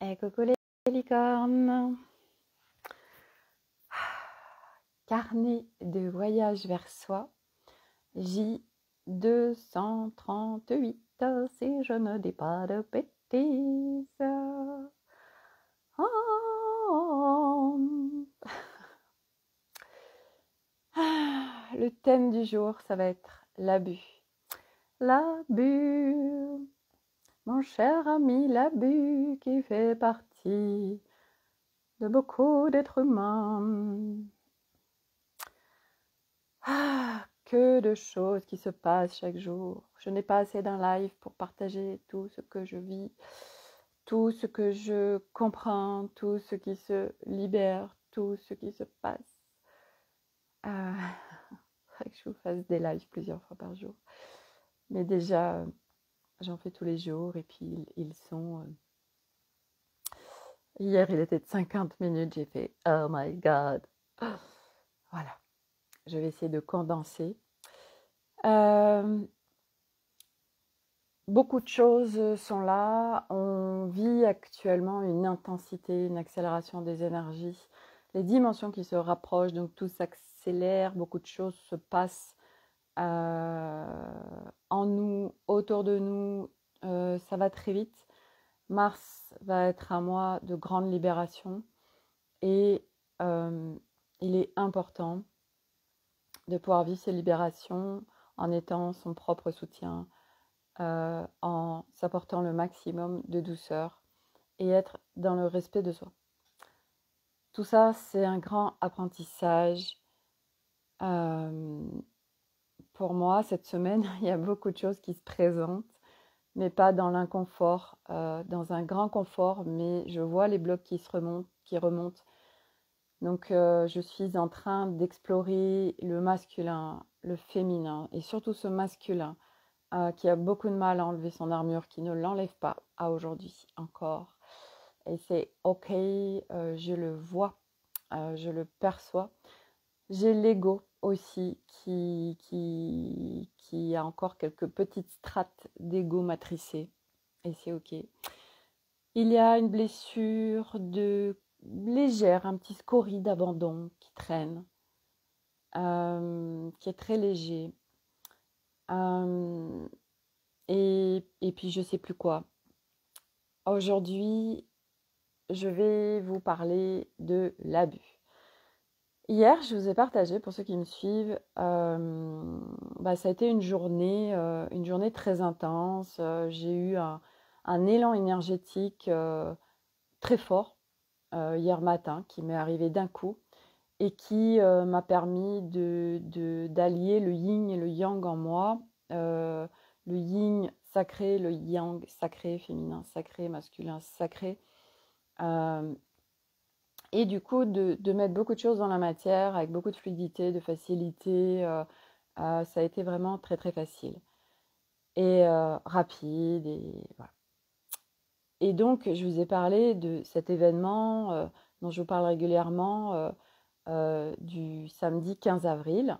Et coucou les licornes. Carnet de voyage vers soi, J238, si je ne dis pas de bêtises. Oh. Le thème du jour, ça va être l'abus. L'abus, mon cher ami, l'abus qui fait partie de beaucoup d'êtres humains. Que de choses qui se passent chaque jour. Je n'ai pas assez d'un live pour partager tout ce que je vis, tout ce que je comprends, tout ce qui se libère, tout ce qui se passe. Faudrait que je vous fasse des lives plusieurs fois par jour. Mais déjà, j'en fais tous les jours et puis ils sont... Hier, il était de 50 minutes, j'ai fait « Oh my God !» Voilà, je vais essayer de condenser. Beaucoup de choses sont là. On vit actuellement une intensité, une accélération des énergies, les dimensions qui se rapprochent, donc tout s'accélère, beaucoup de choses se passent en nous, autour de nous, ça va très vite. Mars va être un mois de grande libération et il est important de pouvoir vivre ces libérations en étant son propre soutien, en s'apportant le maximum de douceur et être dans le respect de soi. Tout ça, c'est un grand apprentissage. Pour moi, cette semaine, il y a beaucoup de choses qui se présentent, mais pas dans l'inconfort, dans un grand confort, mais je vois les blocs qui remontent. Donc, je suis en train d'explorer le masculin, le féminin, et surtout ce masculin qui a beaucoup de mal à enlever son armure, qui ne l'enlève pas à aujourd'hui encore. Et c'est ok, je le vois, je le perçois. J'ai l'ego aussi qui a encore quelques petites strates d'ego matricées. Et c'est ok. Il y a une blessure légère, un petit scorie d'abandon qui traîne, qui est très léger. Et puis je sais plus quoi. Aujourd'hui, je vais vous parler de l'abus. Hier, je vous ai partagé, pour ceux qui me suivent, ça a été une journée très intense. J'ai eu un élan énergétique très fort hier matin qui m'est arrivé d'un coup et qui m'a permis d'allier le yin et le yang en moi, le yin sacré, le yang sacré, féminin sacré, masculin sacré, et du coup de mettre beaucoup de choses dans la matière avec beaucoup de fluidité, de facilité. Ça a été vraiment très très facile et rapide et voilà. Et donc je vous ai parlé de cet événement dont je vous parle régulièrement, du samedi 15 avril.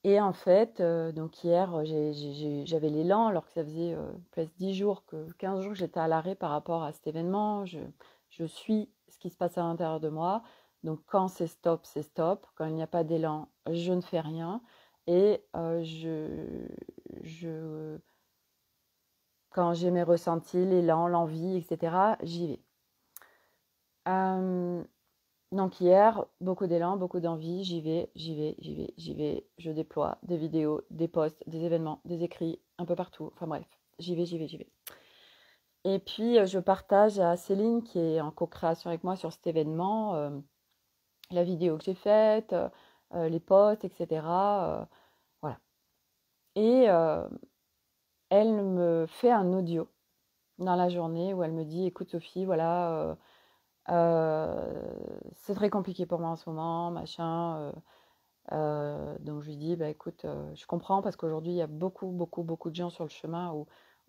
Et en fait, donc hier, j'avais l'élan, alors que ça faisait presque 10 jours, 15 jours que j'étais à l'arrêt par rapport à cet événement. Je suis ce qui se passe à l'intérieur de moi. Donc quand c'est stop, c'est stop. Quand il n'y a pas d'élan, je ne fais rien. Et quand j'ai mes ressentis, l'élan, l'envie, etc., j'y vais. Donc hier, beaucoup d'élan, beaucoup d'envie, j'y vais, je déploie des vidéos, des posts, des événements, des écrits, un peu partout, enfin bref, j'y vais. Et puis je partage à Céline qui est en co-création avec moi sur cet événement, la vidéo que j'ai faite, les posts, etc. Voilà. Et elle me fait un audio dans la journée où elle me dit, écoute Sophie, voilà... c'est très compliqué pour moi en ce moment, machin. Donc je lui dis, bah écoute, je comprends parce qu'aujourd'hui il y a beaucoup de gens sur le chemin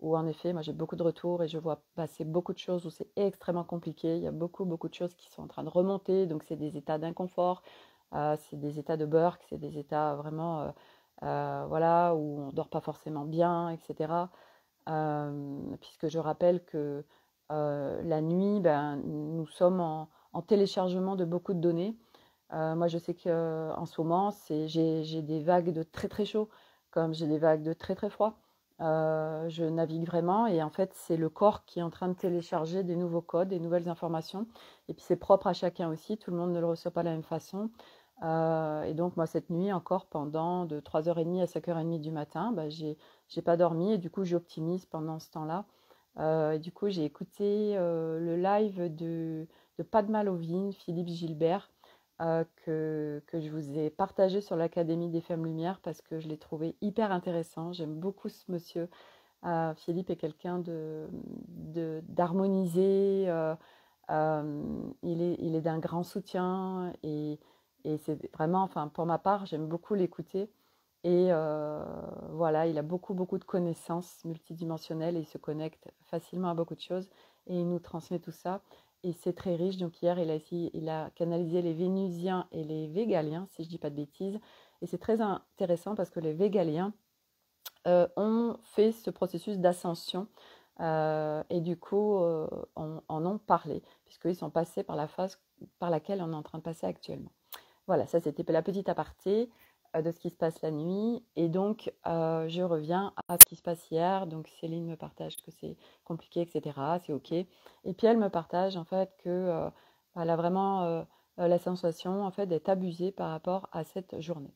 où en effet, moi j'ai beaucoup de retours et je vois passer beaucoup de choses où c'est extrêmement compliqué. Il y a beaucoup de choses qui sont en train de remonter, donc c'est des états d'inconfort, c'est des états de burk, c'est des états vraiment, voilà, où on dort pas forcément bien, etc. Puisque je rappelle que la nuit, nous sommes en téléchargement de beaucoup de données. Moi, je sais qu'en ce moment, j'ai des vagues de très très chaud, comme j'ai des vagues de très très froid. Je navigue vraiment et en fait, c'est le corps qui est en train de télécharger des nouveaux codes, des nouvelles informations. Et puis, c'est propre à chacun aussi, tout le monde ne le reçoit pas de la même façon. Et donc, moi, cette nuit, encore pendant de 3h30 à 5h30 du matin, j'ai pas dormi et du coup, j'optimise pendant ce temps-là. Et du coup, j'ai écouté le live de Padma Lovine, Philippe Gilbert, que je vous ai partagé sur l'Académie des Femmes Lumière parce que je l'ai trouvé hyper intéressant. J'aime beaucoup ce monsieur. Philippe est quelqu'un d'harmonisé. Il est d'un grand soutien et c'est vraiment, enfin, pour ma part, j'aime beaucoup l'écouter. Et voilà, il a beaucoup, beaucoup de connaissances multidimensionnelles et il se connecte facilement à beaucoup de choses et il nous transmet tout ça. Et c'est très riche. Donc hier, il a canalisé les Vénusiens et les Végaliens, si je ne dis pas de bêtises. Et c'est très intéressant parce que les Végaliens ont fait ce processus d'ascension et du coup en ont parlé, puisqu'ils sont passés par la phase par laquelle on est en train de passer actuellement. Voilà, ça c'était la petite aparté de ce qui se passe la nuit. Et donc, je reviens à ce qui se passe hier. Donc, Céline me partage que c'est compliqué, etc. C'est OK. Et puis, elle me partage en fait que elle a vraiment la sensation en fait d'être abusée par rapport à cette journée.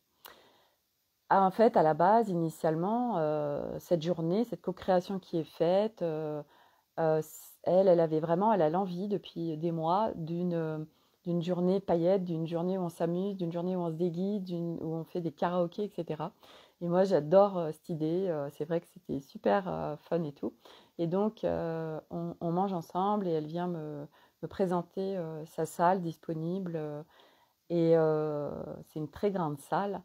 En fait, à la base, initialement, cette journée, cette co-création qui est faite, elle a l'envie depuis des mois d'une journée paillette, d'une journée où on s'amuse, d'une journée où on se déguise, où on fait des karaokés, etc. Et moi, j'adore cette idée. C'est vrai que c'était super fun et tout. Et donc, on mange ensemble et elle vient me présenter sa salle disponible. Et c'est une très grande salle.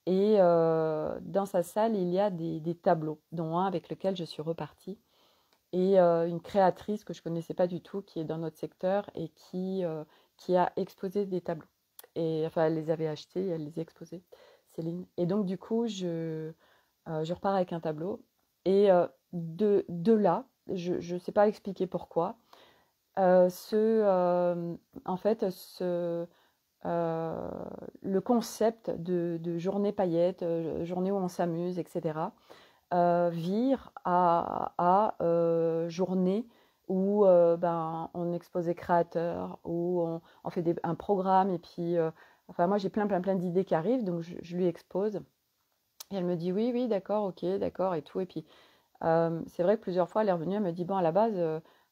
Et dans sa salle, il y a des tableaux, dont un avec lequel je suis repartie. Et une créatrice que je ne connaissais pas du tout, qui est dans notre secteur et qui a exposé des tableaux. Et enfin, elle les avait achetés et elle les a exposés, Céline. Et donc, du coup, je repars avec un tableau. Et de là, je ne sais pas expliquer pourquoi, en fait, euh, le concept de journée paillette, journée où on s'amuse, etc., vire à journée où on expose des créateurs, où on fait un programme, et puis, enfin, moi j'ai plein d'idées qui arrivent, donc je lui expose. Et elle me dit oui, oui, d'accord, ok, d'accord, et tout. Et puis, c'est vrai que plusieurs fois, elle est revenue, elle me dit, bon, à la base,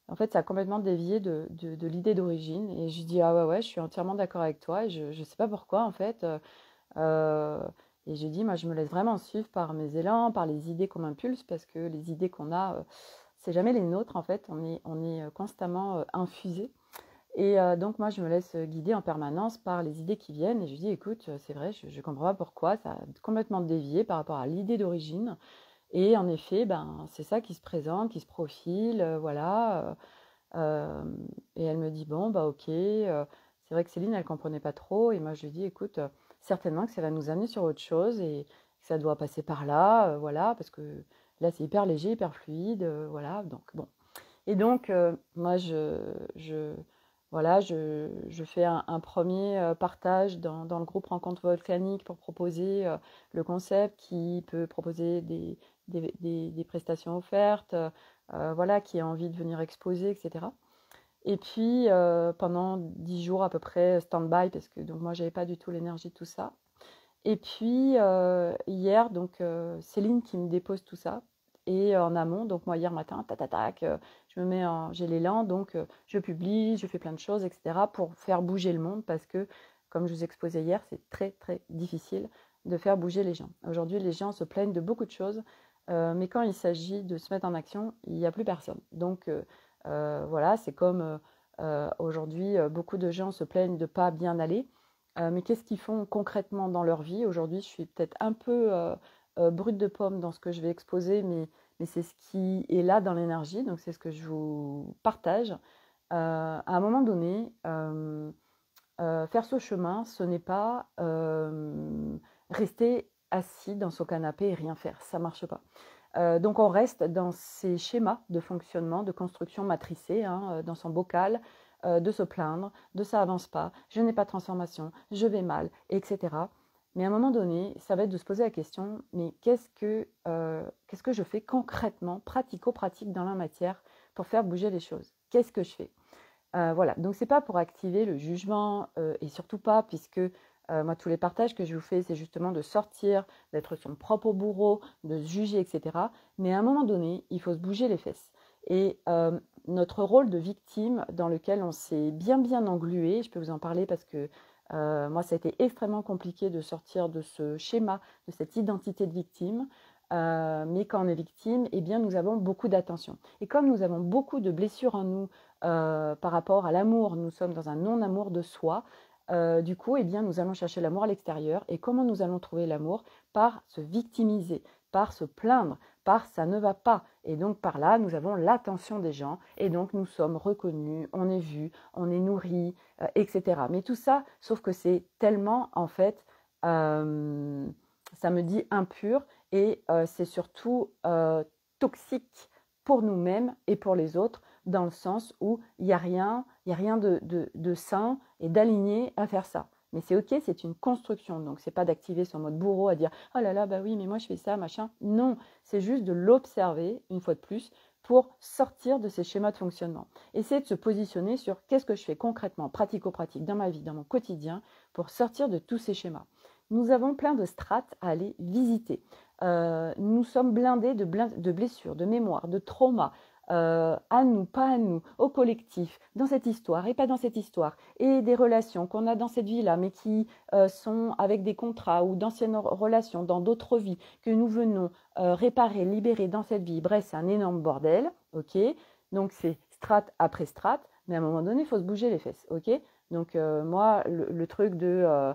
en fait, ça a complètement dévié de l'idée d'origine. Et je dis, ah ouais, ouais, je suis entièrement d'accord avec toi. Et je ne sais pas pourquoi, en fait. Euh, et je dis, moi, je me laisse vraiment suivre par mes élans, par les idées qu'on m'impulse, parce que les idées qu'on a, c'est jamais les nôtres, en fait. On est constamment infusé. Et donc, moi, je me laisse guider en permanence par les idées qui viennent. Et je dis, écoute, c'est vrai, je ne comprends pas pourquoi, ça a complètement dévié par rapport à l'idée d'origine. Et en effet, c'est ça qui se présente, qui se profile, voilà. Et elle me dit, bon, bah ok. C'est vrai que Céline, elle comprenait pas trop. Et moi, je lui dis, écoute, certainement que ça va nous amener sur autre chose et que ça doit passer par là, voilà, parce que là, c'est hyper léger, hyper fluide, voilà. Donc, bon. Et donc, moi, voilà, je fais un premier partage dans le groupe Rencontre Volcanique pour proposer le concept qui peut proposer des prestations offertes, voilà, qui a envie de venir exposer, etc. Et puis, pendant 10 jours à peu près, stand-by, parce que donc, moi, j'avais pas du tout l'énergie de tout ça. Et puis, hier, donc, Céline qui me dépose tout ça. Et en amont, donc moi, hier matin, tac, j'ai l'élan, donc je publie, je fais plein de choses, etc. pour faire bouger le monde, parce que, comme je vous exposais hier, c'est très, très difficile de faire bouger les gens. Aujourd'hui, les gens se plaignent de beaucoup de choses, mais quand il s'agit de se mettre en action, il n'y a plus personne. Donc, voilà, c'est comme aujourd'hui, beaucoup de gens se plaignent de ne pas bien aller. Mais qu'est-ce qu'ils font concrètement dans leur vie? Aujourd'hui, je suis peut-être un peu brute de pomme dans ce que je vais exposer, mais c'est ce qui est là dans l'énergie, donc c'est ce que je vous partage. À un moment donné, faire ce chemin, ce n'est pas rester assis dans son canapé et rien faire, ça ne marche pas. Donc on reste dans ces schémas de fonctionnement, de construction matricée, hein, dans son bocal, de se plaindre, de ça avance pas, je n'ai pas de transformation, je vais mal, etc. Mais à un moment donné, ça va être de se poser la question, mais qu'est-ce que je fais concrètement, pratico-pratique dans la matière pour faire bouger les choses? Qu'est-ce que je fais? Voilà, donc c'est pas pour activer le jugement et surtout pas puisque moi tous les partages que je vous fais c'est justement de sortir, d'être son propre bourreau, de se juger, etc. Mais à un moment donné, il faut se bouger les fesses. Et notre rôle de victime dans lequel on s'est bien englué, je peux vous en parler parce que moi ça a été extrêmement compliqué de sortir de ce schéma, de cette identité de victime. Mais quand on est victime, eh bien, nous avons beaucoup d'attention. Et comme nous avons beaucoup de blessures en nous par rapport à l'amour, nous sommes dans un non-amour de soi. Du coup, eh bien, nous allons chercher l'amour à l'extérieur. Et comment nous allons trouver l'amour? Par se victimiser, par se plaindre, par ça ne va pas. Et donc par là, nous avons l'attention des gens. Et donc nous sommes reconnus, on est vus, on est nourris, etc. Mais tout ça, sauf que c'est tellement, en fait, ça me dit impur et c'est surtout toxique pour nous-mêmes et pour les autres, dans le sens où il n'y a rien de sain et d'aligné à faire ça. Mais c'est ok, c'est une construction, donc c'est pas d'activer son mode bourreau à dire oh là là, bah oui, mais moi je fais ça, machin. Non, c'est juste de l'observer, une fois de plus, pour sortir de ces schémas de fonctionnement. Essayer de se positionner sur qu'est-ce que je fais concrètement, pratico-pratique, dans ma vie, dans mon quotidien, pour sortir de tous ces schémas. Nous avons plein de strates à aller visiter. Nous sommes blindés de blessures, de mémoires, de traumas, à nous, pas à nous, au collectif, dans cette histoire et pas dans cette histoire, et des relations qu'on a dans cette vie-là, mais qui sont avec des contrats ou d'anciennes relations, dans d'autres vies, que nous venons réparer, libérer dans cette vie. Bref, c'est un énorme bordel, ok? Donc c'est strate après strate, mais à un moment donné, il faut se bouger les fesses, ok? Donc moi, le truc de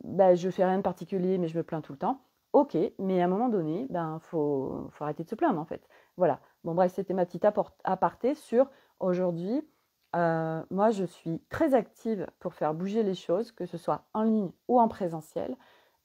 bah, je fais rien de particulier, mais je me plains tout le temps. Ok, mais à un moment donné, ben faut arrêter de se plaindre en fait. Voilà. Bon bref, c'était ma petite aparté sur aujourd'hui. Moi, je suis très active pour faire bouger les choses, que ce soit en ligne ou en présentiel,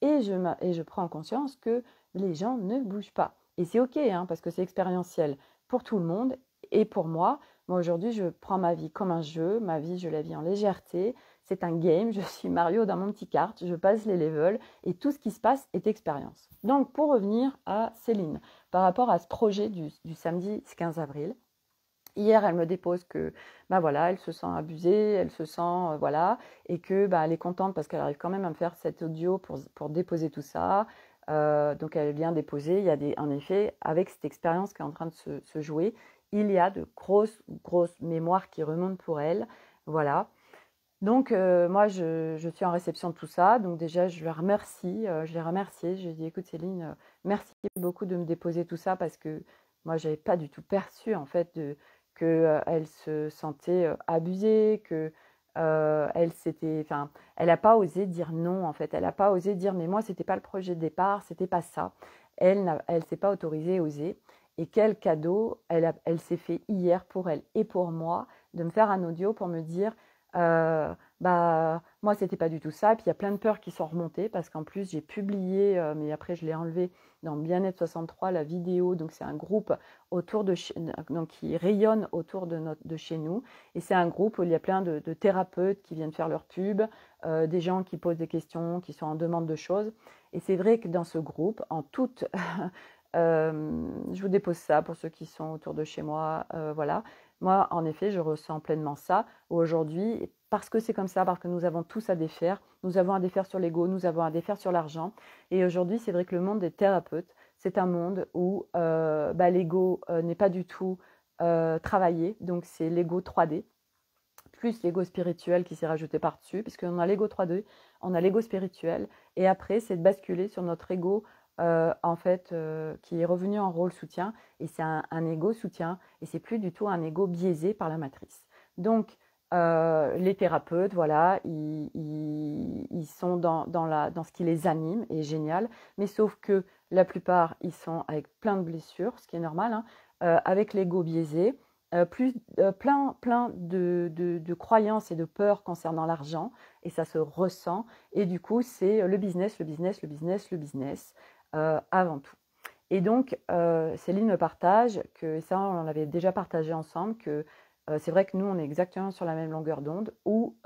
et je prends conscience que les gens ne bougent pas. Et c'est ok, hein, parce que c'est expérientiel pour tout le monde et pour moi. Moi aujourd'hui, je prends ma vie comme un jeu, ma vie, je la vis en légèreté. C'est un game, je suis Mario dans mon petit kart, je passe les levels et tout ce qui se passe est expérience. Donc pour revenir à Céline, par rapport à ce projet du samedi 15 avril, hier elle me dépose que bah voilà, elle se sent abusée, elle se sent voilà, et que bah, elle est contente parce qu'elle arrive quand même à me faire cet audio pour déposer tout ça. Donc elle vient déposer, il y a en effet, avec cette expérience qui est en train de se jouer, il y a de grosses mémoires qui remontent pour elle. Voilà. Donc, moi, je suis en réception de tout ça. Donc, déjà, je la remercie. Je l'ai remerciée. Je lui ai dit, écoute, Céline, merci beaucoup de me déposer tout ça parce que moi, je n'avais pas du tout perçu, en fait, qu'elle se sentait abusée, que enfin, elle n'a pas osé dire non, en fait. Elle n'a pas osé dire, mais moi, ce n'était pas le projet de départ, c'était pas ça. Elle s'est pas autorisée à oser. Et quel cadeau elle s'est fait hier pour elle et pour moi de me faire un audio pour me dire bah moi c'était pas du tout ça, puis il y a plein de peurs qui sont remontées parce qu'en plus j'ai publié mais après je l'ai enlevé dans Bien-être 63 la vidéo, donc c'est un groupe autour donc qui rayonne autour de chez nous, et c'est un groupe où il y a plein de thérapeutes qui viennent faire leur pub, des gens qui posent des questions, qui sont en demande de choses, et c'est vrai que dans ce groupe en toute je vous dépose ça pour ceux qui sont autour de chez moi, voilà. Moi, en effet, je ressens pleinement ça aujourd'hui, parce que c'est comme ça, parce que nous avons tous à défaire. Nous avons à défaire sur l'ego, nous avons à défaire sur l'argent. Et aujourd'hui, c'est vrai que le monde des thérapeutes, c'est un monde où bah, l'ego n'est pas du tout travaillé. Donc, c'est l'ego 3D, plus l'ego spirituel qui s'est rajouté par-dessus, puisqu'on a l'ego 3D, on a l'ego spirituel. Et après, c'est de basculer sur notre ego en fait, qui est revenu en rôle soutien, et c'est un ego soutien, et c'est plus du tout un ego biaisé par la matrice. Donc, les thérapeutes, voilà, ils sont dans ce qui les anime, et génial, mais sauf que la plupart, ils sont avec plein de blessures, ce qui est normal, hein, avec l'ego biaisé, plein de croyances et de peurs concernant l'argent, et ça se ressent, et du coup, c'est le business, le business, le business, le business. avant tout. Et donc, Céline me partage que, et ça on en avait déjà partagé ensemble, que c'est vrai que nous on est exactement sur la même longueur d'onde, où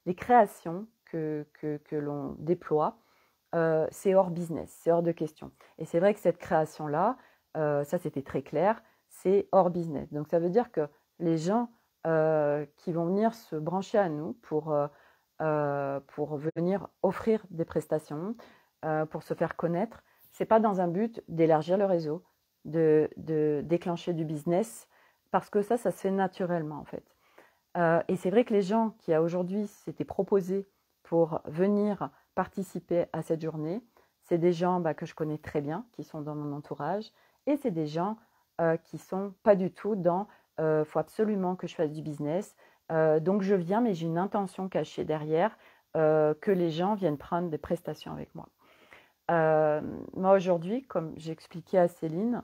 les créations que l'on déploie, c'est hors business, c'est hors de question. Et c'est vrai que cette création-là, ça c'était très clair, c'est hors business. Donc ça veut dire que les gens qui vont venir se brancher à nous pour venir offrir des prestations, pour se faire connaître, c'est pas dans un but d'élargir le réseau, de déclencher du business, parce que ça se fait naturellement en fait. Et c'est vrai que les gens qui aujourd'hui s'étaient proposés pour venir participer à cette journée, c'est des gens que je connais très bien, qui sont dans mon entourage, et c'est des gens qui ne sont pas du tout dans faut absolument que je fasse du business. Donc je viens, mais j'ai une intention cachée derrière, que les gens viennent prendre des prestations avec moi. Moi aujourd'hui, comme j'expliquais à Céline,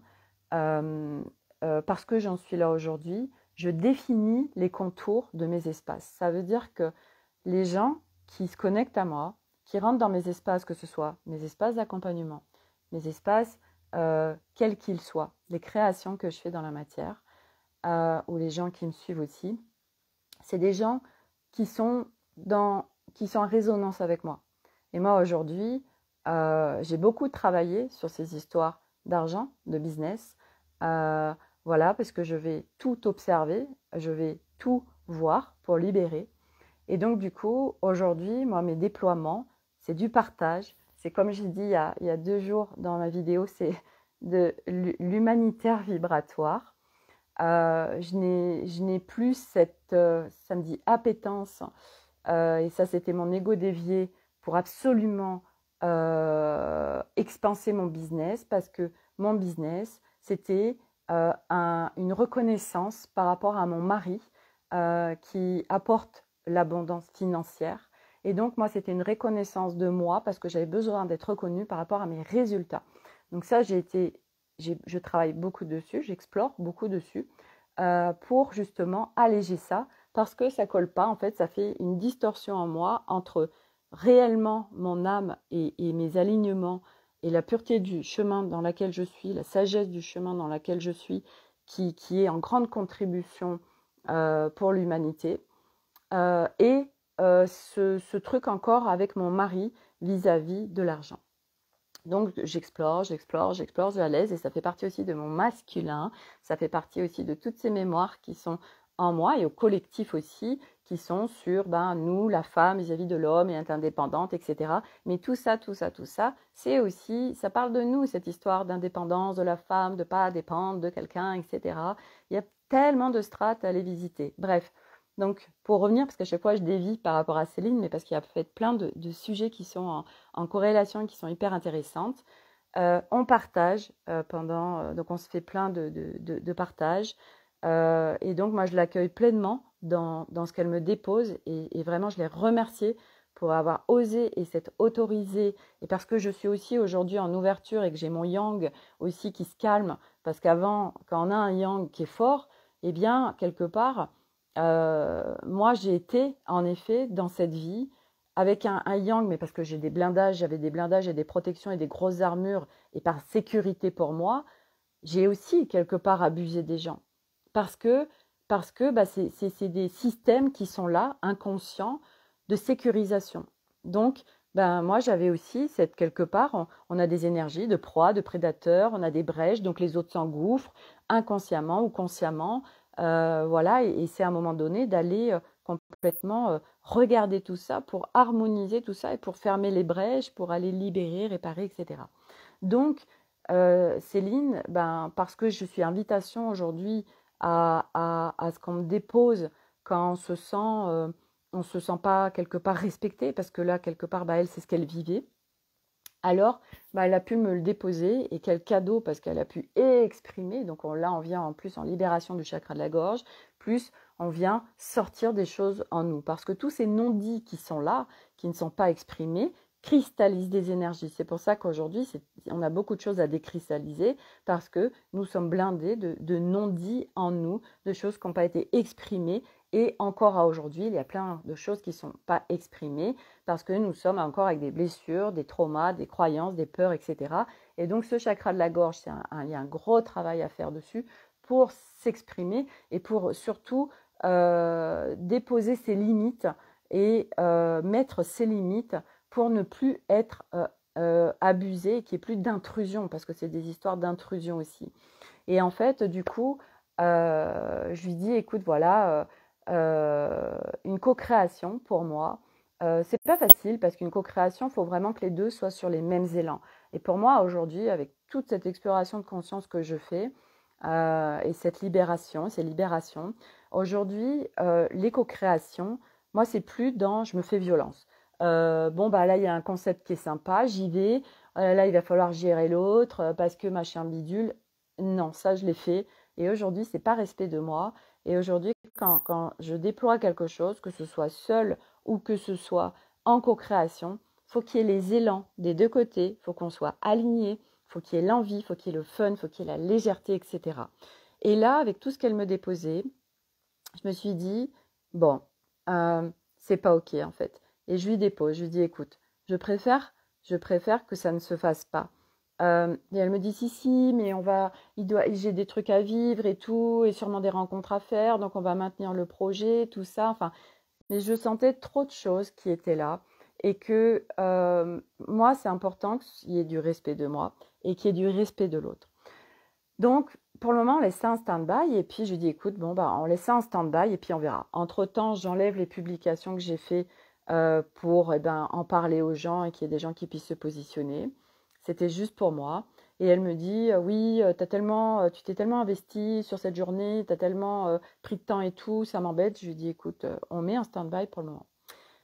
parce que j'en suis là aujourd'hui, je définis les contours de mes espaces. Ça veut dire que les gens qui se connectent à moi, qui rentrent dans mes espaces, que ce soit mes espaces d'accompagnement, mes espaces, quels qu'ils soient, les créations que je fais dans la matière, ou les gens qui me suivent aussi, c'est des gens qui sont en résonance avec moi. Et moi aujourd'hui, j'ai beaucoup travaillé sur ces histoires d'argent, de business. Voilà, parce que je vais tout observer, je vais tout voir pour libérer. Et donc, du coup, aujourd'hui, moi, mes déploiements, c'est du partage. C'est comme j'ai dit il y a 2 jours dans ma vidéo, c'est de l'humanitaire vibratoire. Je n'ai plus cette, ça me dit, appétence, et ça c'était mon ego dévié pour absolument expanser mon business, parce que mon business c'était une reconnaissance par rapport à mon mari qui apporte l'abondance financière. Et donc moi c'était une reconnaissance de moi parce que j'avais besoin d'être reconnue par rapport à mes résultats. Donc ça je travaille beaucoup dessus, j'explore beaucoup dessus pour justement alléger ça, parce que ça colle pas, en fait, ça fait une distorsion en moi entre réellement mon âme et mes alignements et la pureté du chemin dans lequel je suis, la sagesse du chemin dans lequel je suis, qui est en grande contribution pour l'humanité, et ce truc encore avec mon mari vis-à-vis de l'argent. Donc j'explore, je la laisse, et ça fait partie aussi de mon masculin, ça fait partie aussi de toutes ces mémoires qui sont en moi et au collectif aussi, qui sont sur nous, la femme vis-à-vis de l'homme et indépendante, etc. Mais tout ça, c'est aussi, ça parle de nous, cette histoire d'indépendance de la femme, de pas dépendre de quelqu'un, etc. Il y a tellement de strates à aller visiter. Bref, donc pour revenir, parce qu'à chaque fois je dévie par rapport à Céline, mais parce qu'il y a fait plein de sujets qui sont en corrélation et qui sont hyper intéressantes. On partage donc on se fait plein de partages. Et donc moi je l'accueille pleinement dans ce qu'elle me dépose, et vraiment je l'ai remerciée pour avoir osé et s'être autorisée, et parce que je suis aussi aujourd'hui en ouverture et que j'ai mon yang aussi qui se calme, parce qu'avant, quand on a un yang qui est fort, eh bien quelque part, moi j'ai été en effet dans cette vie avec un yang, mais parce que j'ai des blindages, j'avais des blindages et des protections et des grosses armures, et par sécurité pour moi, j'ai aussi quelque part abusé des gens. Parce que c'est des systèmes qui sont là, inconscients, de sécurisation. Donc, moi, j'avais aussi cette quelque part, on a des énergies de proie, de prédateurs, on a des brèches, donc les autres s'engouffrent inconsciemment ou consciemment. Voilà, et c'est à un moment donné d'aller complètement regarder tout ça pour harmoniser tout ça et pour fermer les brèches, pour aller libérer, réparer, etc. Donc, Céline, parce que je suis invitation aujourd'hui à ce qu'on me dépose quand on se sent pas quelque part respecté, parce que là, quelque part, elle, c'est ce qu'elle vivait. Alors, elle a pu me le déposer, et quel cadeau, parce qu'elle a pu exprimer. Donc là, on vient en plus en libération du chakra de la gorge, plus on vient sortir des choses en nous. Parce que tous ces non-dits qui sont là, qui ne sont pas exprimés, cristallisent des énergies. C'est pour ça qu'aujourd'hui, on a beaucoup de choses à décristalliser, parce que nous sommes blindés de non-dits en nous, de choses qui n'ont pas été exprimées. Et encore à aujourd'hui, il y a plein de choses qui ne sont pas exprimées, parce que nous sommes encore avec des blessures, des traumas, des croyances, des peurs, etc. Et donc, ce chakra de la gorge, il y a un gros travail à faire dessus pour s'exprimer et pour surtout déposer ses limites et mettre ses limites pour ne plus être abusé et qu'il n'y ait plus d'intrusion, parce que c'est des histoires d'intrusion aussi. Et en fait, du coup, je lui dis, écoute, voilà, une co-création pour moi, c'est pas facile parce qu'une co-création, il faut vraiment que les deux soient sur les mêmes élans. Et pour moi, aujourd'hui, avec toute cette exploration de conscience que je fais et cette libération, ces libérations, aujourd'hui, les co-créations, moi, c'est plus dans je me fais violence. Bon, bah là, il y a un concept qui est sympa, j'y vais. Là, il va falloir gérer l'autre parce que machin bidule. Non, ça, je l'ai fait. Et aujourd'hui, c'est pas respect de moi. Et aujourd'hui, quand je déploie quelque chose, que ce soit seul ou que ce soit en co-création, faut qu'il y ait les élans des deux côtés, faut qu'on soit aligné, faut qu'il y ait l'envie, faut qu'il y ait le fun, faut qu'il y ait la légèreté, etc. Et là, avec tout ce qu'elle me déposait, je me suis dit, bon, c'est pas OK en fait. Et je lui dépose, je lui dis, écoute, je préfère que ça ne se fasse pas. Et elle me dit, si, mais j'ai des trucs à vivre et tout, et sûrement des rencontres à faire, donc on va maintenir le projet, tout ça. Enfin, mais je sentais trop de choses qui étaient là et que moi, c'est important qu'il y ait du respect de moi et qu'il y ait du respect de l'autre. Donc, pour le moment, on laisse ça en stand-by et puis je dis, écoute, bon, bah, on laisse ça en stand-by et puis on verra. Entre-temps, j'enlève les publications que j'ai fait pour en parler aux gens et qu'il y ait des gens qui puissent se positionner. C'était juste pour moi. Et elle me dit, oui, tu t'es tellement investi sur cette journée, tu as tellement pris de temps et tout, ça m'embête. Je lui dis, écoute, on met en stand-by pour le moment.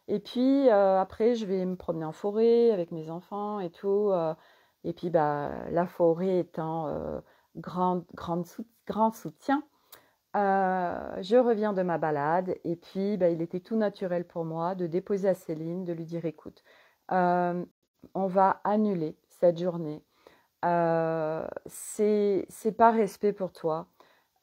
Et puis après, je vais me promener en forêt avec mes enfants et tout. Et puis la forêt étant grand soutien, je reviens de ma balade. Et puis il était tout naturel pour moi de déposer à Céline, de lui dire, écoute, on va annuler cette journée. C'est pas respect pour toi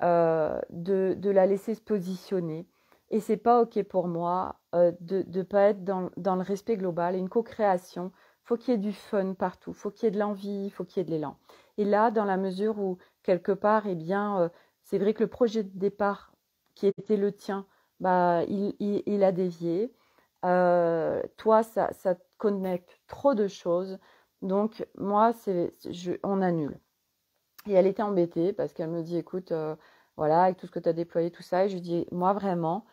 de la laisser se positionner. Et c'est pas OK pour moi de ne pas être dans le respect global. Et une co-création, faut qu'il y ait du fun partout, faut qu'il y ait de l'envie, faut qu'il y ait de l'élan. Et là, dans la mesure où, quelque part, c'est vrai que le projet de départ qui était le tien, il a dévié. Toi, ça te connecte trop de choses. Donc, moi, on annule. Et elle était embêtée parce qu'elle me dit, écoute, voilà, avec tout ce que tu as déployé, tout ça. Et je lui dis, moi, vraiment,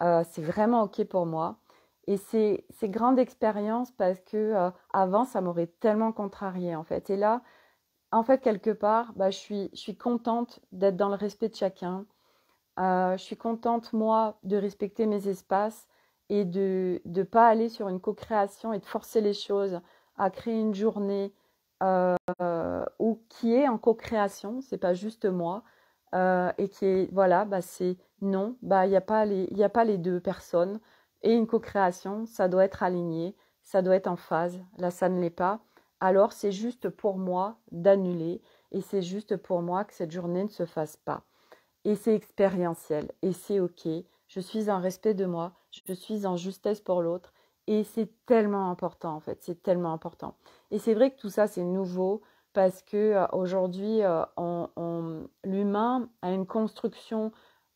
c'est vraiment OK pour moi. Et c'est grande expérience parce que avant, ça m'aurait tellement contrariée, en fait. Et là, en fait, quelque part, je suis contente d'être dans le respect de chacun. Je suis contente, moi, de respecter mes espaces et de ne pas aller sur une co-création et de forcer les choses à créer une journée ou qui est en co-création, c'est pas juste moi, et qui est, voilà, c'est non, il n'y a pas il y a pas les deux personnes. Et une co-création, ça doit être aligné, ça doit être en phase. Là, ça ne l'est pas. Alors, c'est juste pour moi d'annuler et c'est juste pour moi que cette journée ne se fasse pas. Et c'est expérientiel et c'est OK. Je suis en respect de moi, je suis en justesse pour l'autre et c'est tellement important en fait, c'est tellement important. Et c'est vrai que tout ça c'est nouveau parce que aujourd'hui l'humain a une construction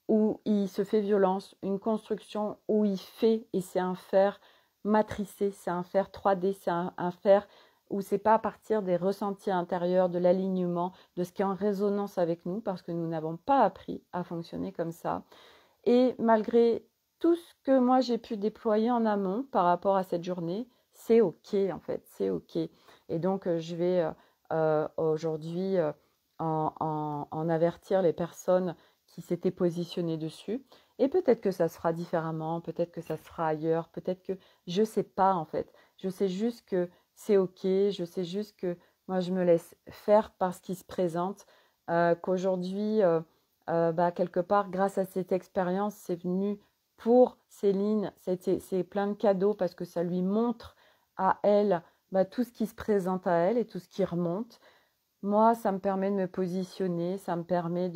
où il se fait violence, une construction où il fait et c'est un faire matricé, c'est un faire 3D, c'est un faire où c'est pas à partir des ressentis intérieurs, de l'alignement, de ce qui est en résonance avec nous, parce que nous n'avons pas appris à fonctionner comme ça. Et malgré tout ce que moi j'ai pu déployer en amont par rapport à cette journée, c'est OK en fait, c'est OK. Et donc je vais aujourd'hui en avertir les personnes qui s'étaient positionnées dessus. Et peut-être que ça se fera différemment, peut-être que ça se fera ailleurs, peut-être que je ne sais pas en fait. Je sais juste que c'est OK, je sais juste que moi je me laisse faire par ce qui se présente, qu'aujourd'hui, quelque part, grâce à cette expérience, c'est venu pour Céline, c'est plein de cadeaux parce que ça lui montre à elle tout ce qui se présente à elle et tout ce qui remonte. Moi, ça me permet de me positionner, ça me permet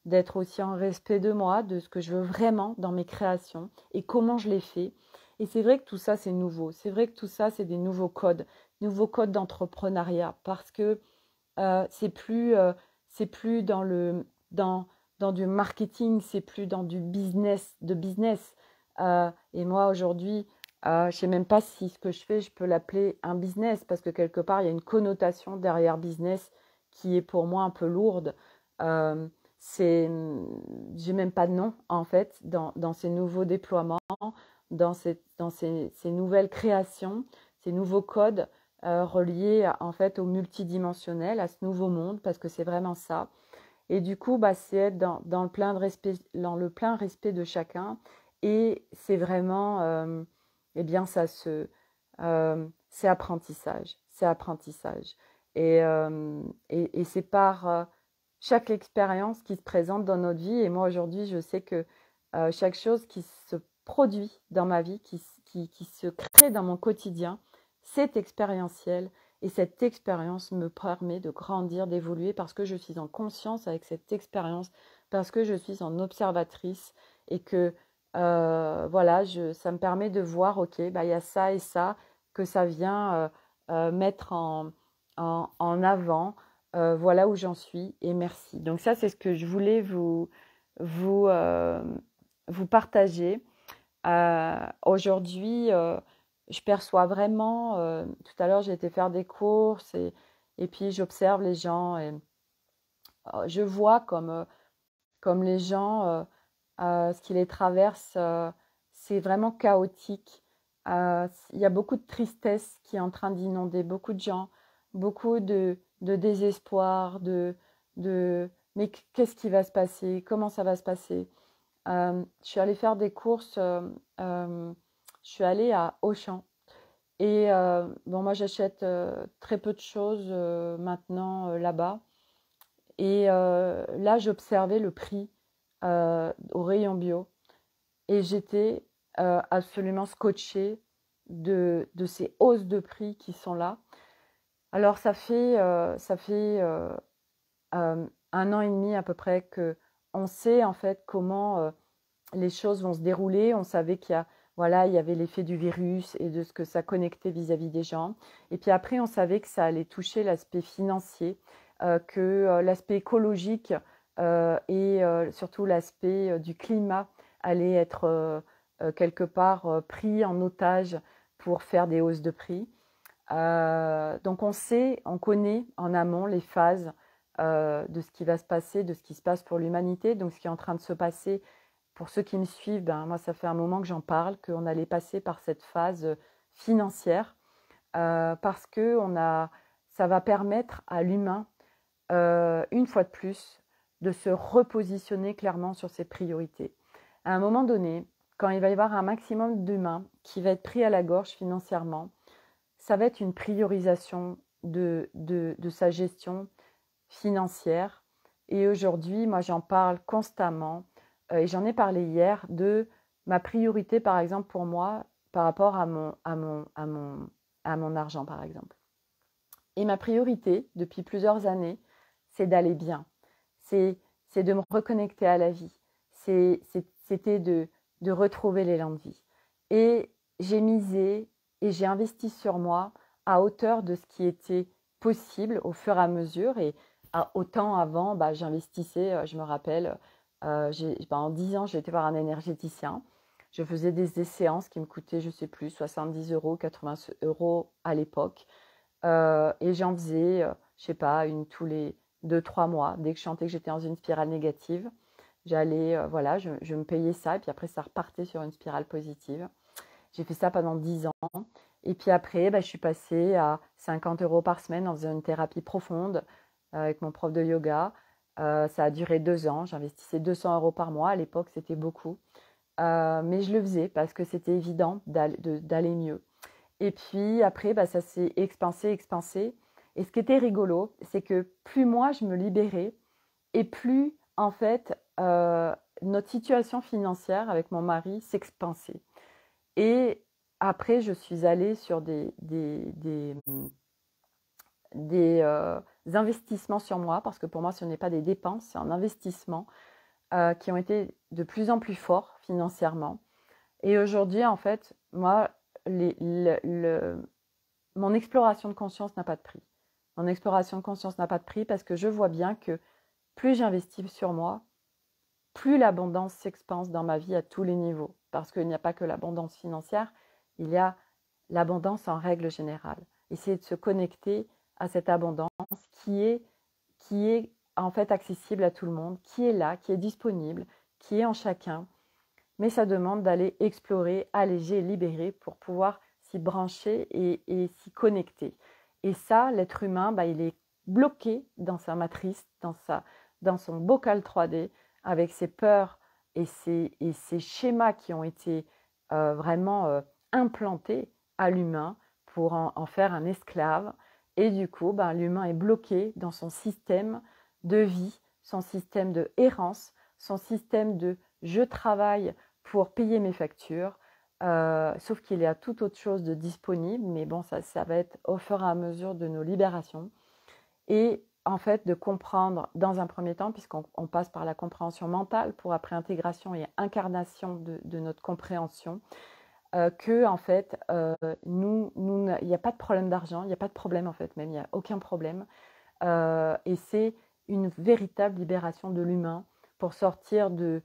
d'être aussi en respect de moi, de ce que je veux vraiment dans mes créations et comment je les fais. Et c'est vrai que tout ça, c'est nouveau. C'est vrai que tout ça, c'est des nouveaux codes d'entrepreneuriat parce que c'est plus dans, dans du marketing, c'est plus dans du business. Et moi, aujourd'hui, je ne sais même pas si ce que je fais, je peux l'appeler un business, parce que quelque part, il y a une connotation derrière business qui est pour moi un peu lourde. Euh, j'ai même pas de nom, en fait, dans ces nouveaux déploiements, ces nouvelles créations, ces nouveaux codes reliés en fait au multidimensionnel, à ce nouveau monde, parce que c'est vraiment ça. Et du coup, bah, c'est être dans le plein respect de chacun. Et c'est vraiment, eh bien, c'est apprentissage. C'est apprentissage. Et c'est par chaque expérience qui se présente dans notre vie. Et moi, aujourd'hui, je sais que chaque chose qui se produit dans ma vie, qui se crée dans mon quotidien, c'est expérientiel. Et cette expérience me permet de grandir, d'évoluer parce que je suis en conscience avec cette expérience, parce que je suis en observatrice et que voilà, ça me permet de voir, ok, bah, il y a ça et ça que ça vient mettre en avant. Voilà où j'en suis et merci. Donc ça, c'est ce que je voulais vous, euh, vous partager. Aujourd'hui, je perçois vraiment, tout à l'heure j'ai été faire des courses et puis j'observe les gens et je vois comme les gens, ce qui les traverse, c'est vraiment chaotique. Il y a beaucoup de tristesse qui est en train d'inonder beaucoup de gens, beaucoup de désespoir, mais qu'est-ce qui va se passer? Comment ça va se passer? Je suis allée faire des courses, je suis allée à Auchan. Et bon, moi, j'achète très peu de choses maintenant là-bas. Et là, j'observais le prix au rayon bio. Et j'étais absolument scotchée de ces hausses de prix qui sont là. Alors, ça fait 1 an et demi à peu près que on sait en fait comment les choses vont se dérouler. On savait il y avait l'effet du virus et de ce que ça connectait vis-à-vis des gens. Et puis après, on savait que ça allait toucher l'aspect financier, que l'aspect écologique et surtout l'aspect du climat allait être quelque part pris en otage pour faire des hausses de prix. Donc on connaît en amont les phases de ce qui va se passer, de ce qui se passe pour l'humanité, donc ce qui est en train de se passer. Pour ceux qui me suivent, ben, moi, ça fait un moment que j'en parle, qu'on allait passer par cette phase financière, parce que ça va permettre à l'humain, une fois de plus, de se repositionner clairement sur ses priorités. À un moment donné, quand il va y avoir un maximum d'humains qui va être pris à la gorge financièrement, ça va être une priorisation de sa gestion financière. Et aujourd'hui, moi, j'en parle constamment et j'en ai parlé hier de ma priorité, par exemple, pour moi, par rapport à mon argent, par exemple. Et ma priorité, depuis plusieurs années, c'est d'aller bien. C'est, c'est de me reconnecter à la vie. C'était de retrouver l'élan de vie. Et j'ai misé et j'ai investi sur moi à hauteur de ce qui était possible au fur et à mesure. Et autant avant, bah, j'investissais, je me rappelle, en 10 ans, j'ai été voir un énergéticien. Je faisais des séances qui me coûtaient, je ne sais plus, 70 euros, 80 euros à l'époque. Et j'en faisais, je sais pas, une tous les 2, 3 mois. Dès que je sentais que j'étais dans une spirale négative, j'allais, voilà, je me payais ça. Et puis après, ça repartait sur une spirale positive. J'ai fait ça pendant 10 ans. Et puis après, bah, je suis passée à 50 euros par semaine dans une thérapie profonde avec mon prof de yoga. Ça a duré 2 ans. J'investissais 200 euros par mois. À l'époque, c'était beaucoup. Mais je le faisais parce que c'était évident d'aller mieux. Et puis après, bah, ça s'est expansé, expansé. Et ce qui était rigolo, c'est que plus moi je me libérais, et plus en fait notre situation financière avec mon mari s'expansait. Et après, je suis allée sur des investissements sur moi, parce que pour moi, ce n'est pas des dépenses, c'est un investissement qui ont été de plus en plus forts financièrement. Et aujourd'hui, en fait, moi, mon exploration de conscience n'a pas de prix. mon exploration de conscience n'a pas de prix parce que je vois bien que plus j'investis sur moi, plus l'abondance s'expanse dans ma vie à tous les niveaux. Parce qu'il n'y a pas que l'abondance financière, il y a l'abondance en règle générale. Essayer de se connecter à cette abondance qui est en fait accessible à tout le monde, qui est là, qui est disponible, qui est en chacun. Mais ça demande d'aller explorer, alléger, libérer pour pouvoir s'y brancher et s'y connecter. Et ça, l'être humain, il est bloqué dans sa matrice, dans son bocal 3D, avec ses peurs et ses schémas qui ont été vraiment implantés à l'humain pour en faire un esclave. Et du coup, l'humain est bloqué dans son système de vie, son système de errance, son système de je travaille pour payer mes factures, sauf qu'il y a tout autre chose de disponible, mais bon, ça va être au fur et à mesure de nos libérations. Et en fait, de comprendre dans un premier temps, puisqu'on passe par la compréhension mentale pour après intégration et incarnation de notre compréhension, que en fait, il n'y a pas de problème d'argent, il n'y a pas de problème en fait, même il n'y a aucun problème. Et c'est une véritable libération de l'humain pour sortir de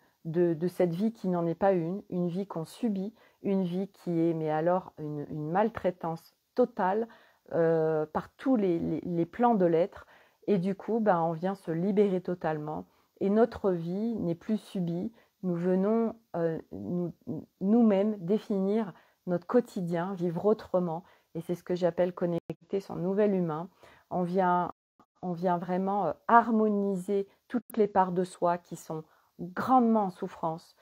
cette vie qui n'en est pas une vie qu'on subit, une vie qui est, mais alors, une maltraitance totale par tous les plans de l'être. Et du coup, on vient se libérer totalement. Et notre vie n'est plus subie. Nous venons nous-mêmes définir notre quotidien, vivre autrement. Et c'est ce que j'appelle connecter son nouvel humain. On vient vraiment harmoniser toutes les parts de soi qui sont grandement en souffrance.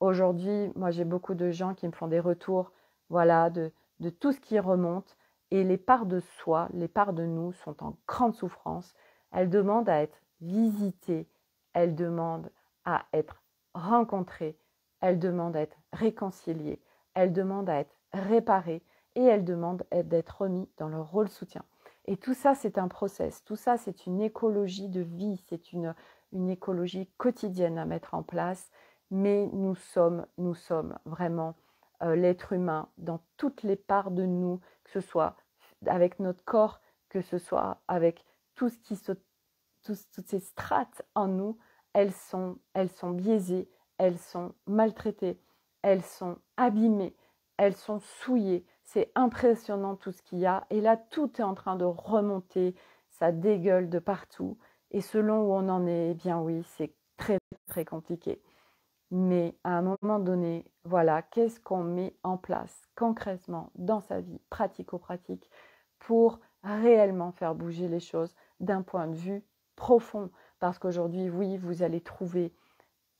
Aujourd'hui, moi j'ai beaucoup de gens qui me font des retours voilà, de tout ce qui remonte. Et les parts de soi, les parts de nous sont en grande souffrance. Elles demandent à être visitées, elles demandent à être rencontrées, elles demandent à être réconciliées, elles demandent à être réparées et elles demandent d'être remises dans leur rôle soutien. Et tout ça, c'est un process. Tout ça, c'est une écologie de vie. C'est une écologie quotidienne à mettre en place. Mais nous sommes vraiment l'être humain dans toutes les parts de nous, que ce soit avec notre corps, que ce soit avec tout ce qui toutes ces strates en nous, elles sont biaisées, elles sont maltraitées, elles sont abîmées, elles sont souillées. C'est impressionnant tout ce qu'il y a. Et là, tout est en train de remonter, ça dégueule de partout. Et selon où on en est, eh bien oui, c'est très, très compliqué. Mais à un moment donné, voilà, qu'est-ce qu'on met en place concrètement dans sa vie pratico-pratique pour réellement faire bouger les choses d'un point de vue profond. Parce qu'aujourd'hui, oui, vous allez trouver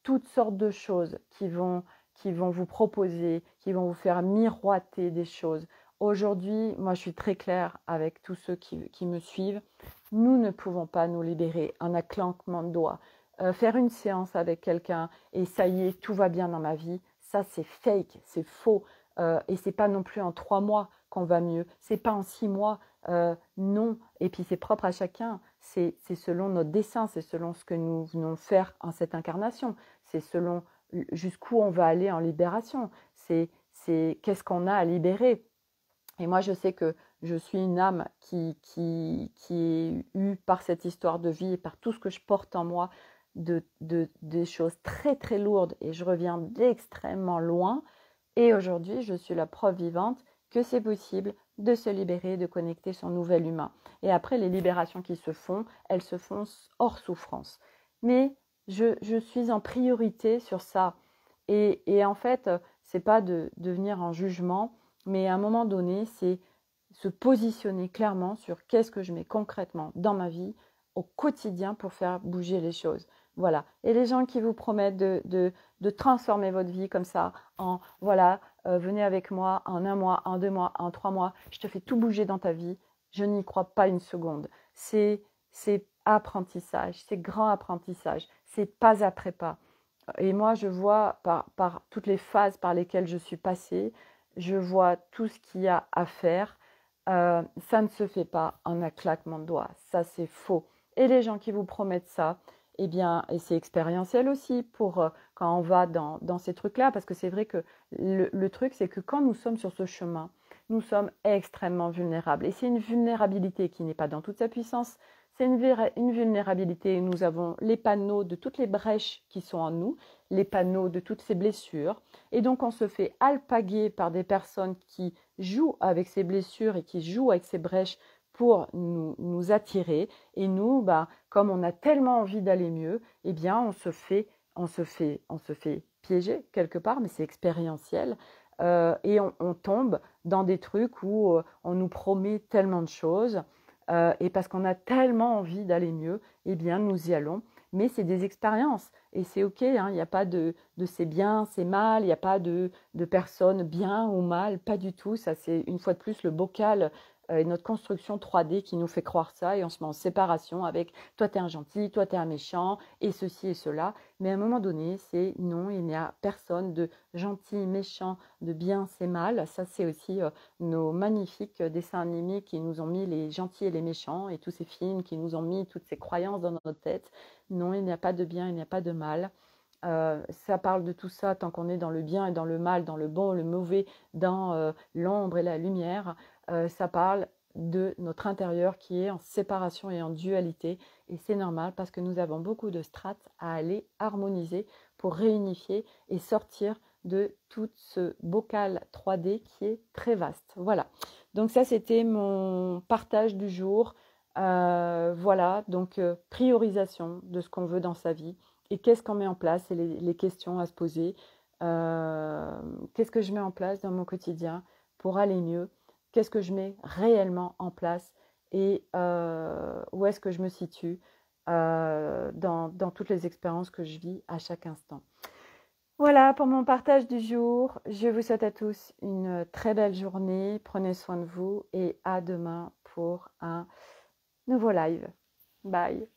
toutes sortes de choses qui vont vous proposer, qui vont vous faire miroiter des choses. Aujourd'hui, moi, je suis très claire avec tous ceux qui me suivent. Nous ne pouvons pas nous libérer en un claquement de doigts. Faire une séance avec quelqu'un et ça y est, tout va bien dans ma vie, ça c'est fake, c'est faux. Et c'est pas non plus en 3 mois qu'on va mieux, c'est pas en 6 mois, non. Et puis c'est propre à chacun, c'est selon notre dessein, c'est selon ce que nous venons faire en cette incarnation, c'est selon jusqu'où on va aller en libération, c'est qu'est-ce qu'on a à libérer. Et moi, je sais que je suis une âme qui est eue par cette histoire de vie et par tout ce que je porte en moi des choses très très lourdes et je reviens d'extrêmement loin. Et aujourd'hui, je suis la preuve vivante que c'est possible de se libérer, de connecter son nouvel humain. Et après, les libérations qui se font, elles se font hors souffrance. Mais je suis en priorité sur ça. Et en fait, c'est pas de devenir en jugement, mais à un moment donné, c'est se positionner clairement sur qu'est-ce que je mets concrètement dans ma vie au quotidien pour faire bouger les choses. Voilà. Et les gens qui vous promettent de transformer votre vie comme ça, en voilà, venez avec moi en 1 mois, en 2 mois, en 3 mois, je te fais tout bouger dans ta vie, je n'y crois pas une seconde. C'est apprentissage, c'est grand apprentissage, c'est pas après pas. Et moi, je vois par toutes les phases par lesquelles je suis passée, je vois tout ce qu'il y a à faire. Ça ne se fait pas en un claquement de doigts. Ça, c'est faux. Et les gens qui vous promettent ça, eh bien, et c'est expérientiel aussi pour quand on va dans ces trucs-là, parce que c'est vrai que le truc, c'est que quand nous sommes sur ce chemin, nous sommes extrêmement vulnérables. Et c'est une vulnérabilité qui n'est pas dans toute sa puissance, c'est une vulnérabilité où nous avons les panneaux de toutes les brèches qui sont en nous, les panneaux de toutes ces blessures. Et donc on se fait alpaguer par des personnes qui jouent avec ces blessures et qui jouent avec ces brèches pour nous attirer. Et nous, comme on a tellement envie d'aller mieux, eh bien on se fait piéger quelque part, mais c'est expérientiel. Et on tombe dans des trucs où on nous promet tellement de choses. Et parce qu'on a tellement envie d'aller mieux, eh bien nous y allons. Mais c'est des expériences et c'est ok, hein, il n'y a pas de c'est bien, c'est mal, il n'y a pas de personnes bien ou mal, pas du tout. Ça c'est une fois de plus le bocal et notre construction 3D qui nous fait croire ça et on se met en séparation avec toi t'es un gentil, toi t'es un méchant et ceci et cela. Mais à un moment donné, c'est non, il n'y a personne de gentil, méchant, de bien, c'est mal. Ça c'est aussi nos magnifiques dessins animés qui nous ont mis les gentils et les méchants et tous ces films qui nous ont mis toutes ces croyances dans notre tête. Non, il n'y a pas de bien, il n'y a pas de mal. Ça parle de tout ça tant qu'on est dans le bien et dans le mal, dans le bon, le mauvais, dans l'ombre et la lumière. Ça parle de notre intérieur qui est en séparation et en dualité. Et c'est normal parce que nous avons beaucoup de strates à aller harmoniser pour réunifier et sortir de tout ce bocal 3D qui est très vaste. Voilà. Donc ça, c'était mon partage du jour. Voilà, donc priorisation de ce qu'on veut dans sa vie et qu'est-ce qu'on met en place et les questions à se poser. Qu'est-ce que je mets en place dans mon quotidien pour aller mieux? Qu'est-ce que je mets réellement en place et où est-ce que je me situe dans toutes les expériences que je vis à chaque instant. Voilà pour mon partage du jour. Je vous souhaite à tous une très belle journée. Prenez soin de vous et à demain pour un nouveau live. Bye.